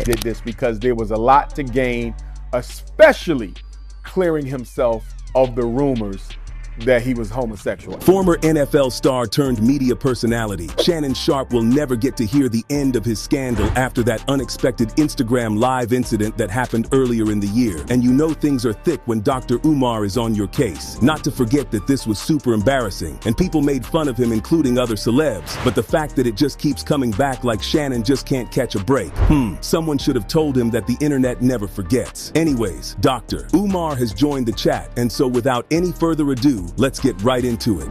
did this because there was a lot to gain, especially clearing himself of the rumors that he was homosexual. Former NFL star turned media personality, Shannon Sharpe will never get to hear the end of his scandal after that unexpected Instagram Live incident that happened earlier in the year. And you know things are thick when Dr. Umar is on your case. Not to forget that this was super embarrassing, and people made fun of him, including other celebs. But the fact that it just keeps coming back like Shannon just can't catch a break. Someone should have told him that the internet never forgets. Anyways, Dr. Umar has joined the chat, and so without any further ado, let's get right into it.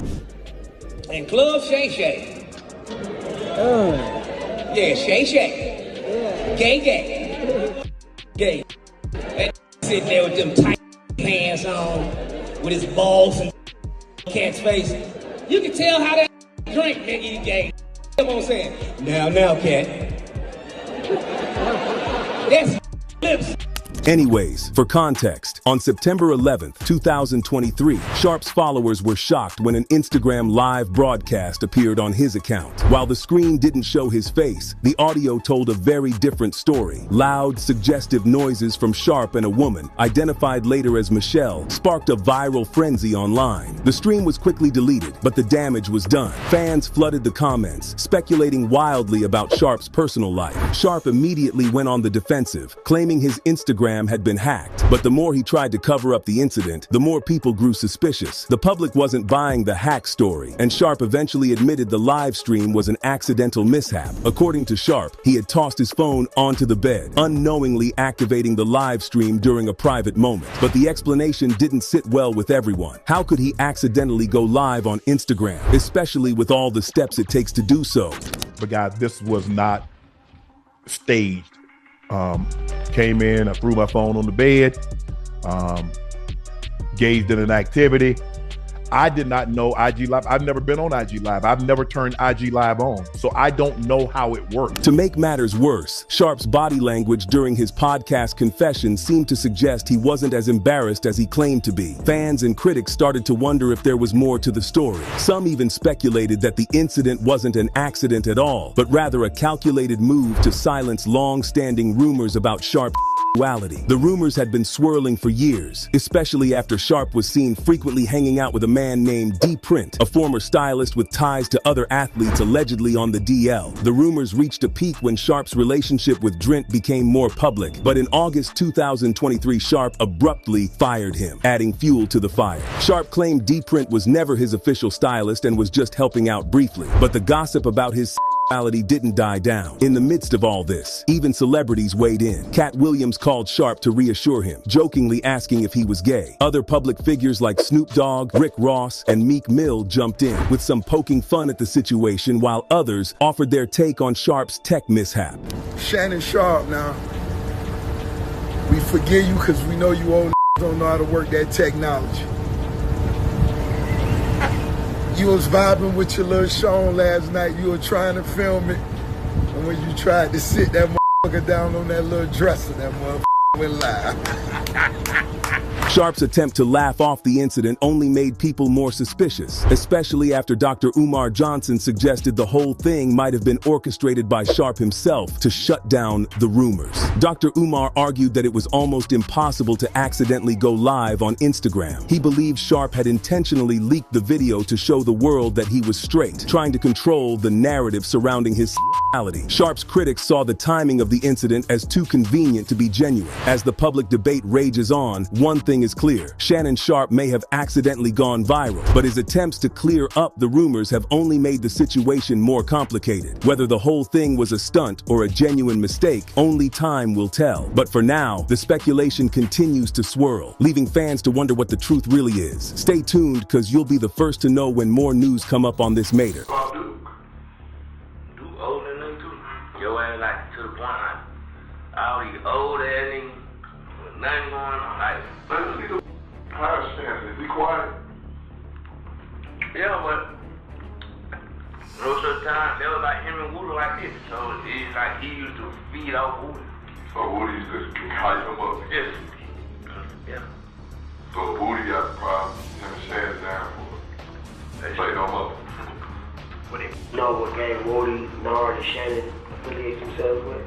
And Club Shay Shay. Yeah, Shay Shay. Gay. Gay. That sitting there with them tight pants on, with his balls and cat's face. You can tell how that drink, nigga, you gay. Come on saying, now, cat. That's lips. Anyways, for context, on September 11th, 2023, Sharpe's followers were shocked when an Instagram live broadcast appeared on his account. While the screen didn't show his face, the audio told a very different story. Loud, suggestive noises from Sharpe and a woman, identified later as Michelle, sparked a viral frenzy online. The stream was quickly deleted, but the damage was done. Fans flooded the comments, speculating wildly about Sharpe's personal life. Sharpe immediately went on the defensive, claiming his Instagram had been hacked. But the more he tried to cover up the incident, the more people grew suspicious. The public wasn't buying the hack story, and Sharpe eventually admitted the live stream was an accidental mishap. According to Sharpe, he had tossed his phone onto the bed, unknowingly activating the live stream during a private moment. But the explanation didn't sit well with everyone. How could he accidentally go live on Instagram, especially with all the steps it takes to do so? But guys, this was not staged. Came in, I threw my phone on the bed, gazed at an activity. I did not know IG Live. I've never been on IG Live. I've never turned IG Live on, so I don't know how it works. To make matters worse, Sharpe's body language during his podcast confession seemed to suggest he wasn't as embarrassed as he claimed to be. Fans and critics started to wonder if there was more to the story. Some even speculated that the incident wasn't an accident at all, but rather a calculated move to silence long-standing rumors about Sharpe's sexuality. The rumors had been swirling for years, especially after Sharpe was seen frequently hanging out with a man named D. Print, a former stylist with ties to other athletes allegedly on the DL. The rumors reached a peak when Sharpe's relationship with Drent became more public, but in August 2023, Sharpe abruptly fired him, adding fuel to the fire. Sharpe claimed D. Print was never his official stylist and was just helping out briefly, but the gossip about his sexuality didn't die down. In the midst of all this, even celebrities weighed in. Cat Williams called Sharpe to reassure him, jokingly asking if he was gay. Other public figures like Snoop Dogg, Rick Ross, and Meek Mill jumped in, with some poking fun at the situation, while others offered their take on Sharpe's tech mishap. Shannon Sharpe, now, we forgive you because we know you old don't know how to work that technology. You was vibing with your little Sean last night. You were trying to film it. And when you tried to sit that motherfucker down on that little dresser, that motherfucker went live. Sharpe's attempt to laugh off the incident only made people more suspicious, especially after Dr. Umar Johnson suggested the whole thing might have been orchestrated by Sharpe himself to shut down the rumors. Dr. Umar argued that it was almost impossible to accidentally go live on Instagram. He believed Sharpe had intentionally leaked the video to show the world that he was straight, trying to control the narrative surrounding his sexuality. Sharpe's critics saw the timing of the incident as too convenient to be genuine. As the public debate rages on, one thing is clear: Shannon Sharpe may have accidentally gone viral, but his attempts to clear up the rumors have only made the situation more complicated. Whether the whole thing was a stunt or a genuine mistake, only time will tell. But for now, the speculation continues to swirl, leaving fans to wonder what the truth really is. Stay tuned, because you'll be the first to know when more news come up on this matter. Dude older than too. Your ass like to the point like all these old ass niggas with nothing going on. Like, how's Shannon? Is he quiet? yeah, but most of the time they was like him and Woody like this. So it's like he used to feed off Woody. So Woody used to hype him up? Yes. Yeah. So Woody got the problem, him and Shannon down for it. Play no more. Know what game Woody, Nard, and Shannon affiliate themselves with?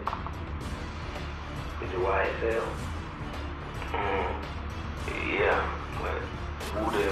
the YSL. Yeah, but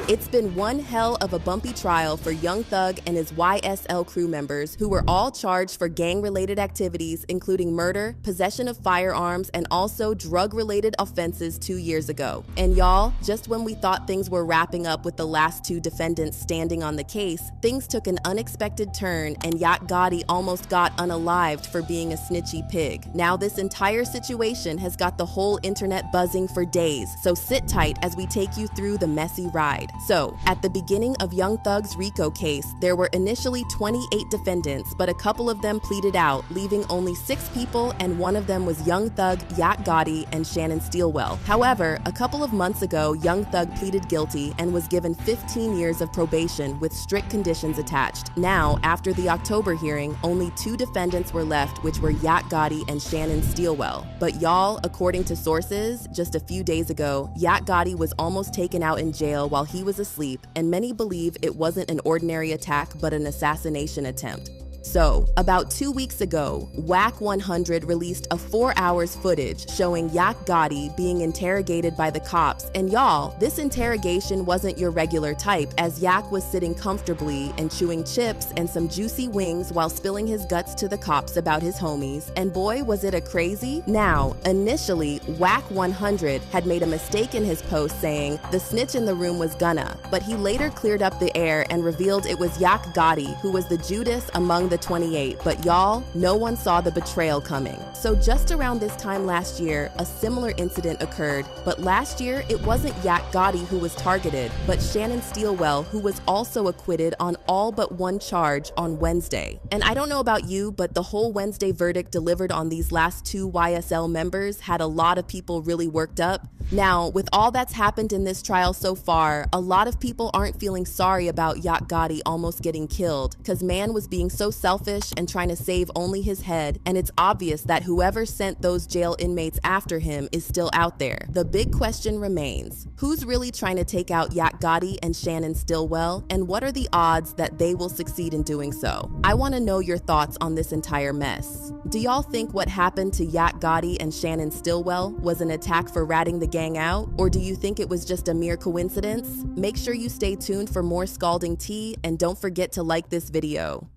it's been one hell of a bumpy trial for Young Thug and his YSL crew members, who were all charged for gang-related activities, including murder, possession of firearms, and also drug-related offenses 2 years ago. And y'all, just when we thought things were wrapping up with the last two defendants standing on the case, things took an unexpected turn and Yak Gotti almost got unalived for being a snitchy pig. Now this entire situation has got the whole internet buzzing for days, so sit tight as we take you through the messy ride. So, at the beginning of Young Thug's RICO case, there were initially 28 defendants, but a couple of them pleaded out, leaving only 6 people, and one of them was Young Thug, Yak Gotti, and Shannon Sharpe. However, a couple of months ago, Young Thug pleaded guilty and was given 15 years of probation with strict conditions attached. Now, after the October hearing, only 2 defendants were left, which were Yak Gotti and Shannon Sharpe. But y'all, according to sources, just a few days ago, Yak Gotti was almost taken out in jail while he was asleep, and many believe it wasn't an ordinary attack but an assassination attempt. So, about 2 weeks ago, WAC 100 released a 4 hours footage showing Yak Gotti being interrogated by the cops, and y'all, this interrogation wasn't your regular type, as Yak was sitting comfortably and chewing chips and some juicy wings while spilling his guts to the cops about his homies, and boy was it a crazy. Now, initially, WAC 100 had made a mistake in his post saying the snitch in the room was Gunna, but he later cleared up the air and revealed it was Yak Gotti who was the Judas among the 28, but y'all, no one saw the betrayal coming. So just around this time last year, a similar incident occurred, but last year it wasn't Yak Gotti who was targeted, but Shannon Sharpe, who was also acquitted on all but one charge on Wednesday. And I don't know about you, but the whole Wednesday verdict delivered on these last 2 YSL members had a lot of people really worked up. Now, with all that's happened in this trial so far, a lot of people aren't feeling sorry about Yak Gotti almost getting killed, because man was being so selfish and trying to save only his head, and it's obvious that whoever sent those jail inmates after him is still out there. The big question remains, who's really trying to take out Yak Gotti and Shannon Sharpe, and what are the odds that they will succeed in doing so? I want to know your thoughts on this entire mess. Do y'all think what happened to Yak Gotti and Shannon Sharpe was an attack for ratting the gang out, or do you think it was just a mere coincidence? Make sure you stay tuned for more scalding tea, and don't forget to like this video.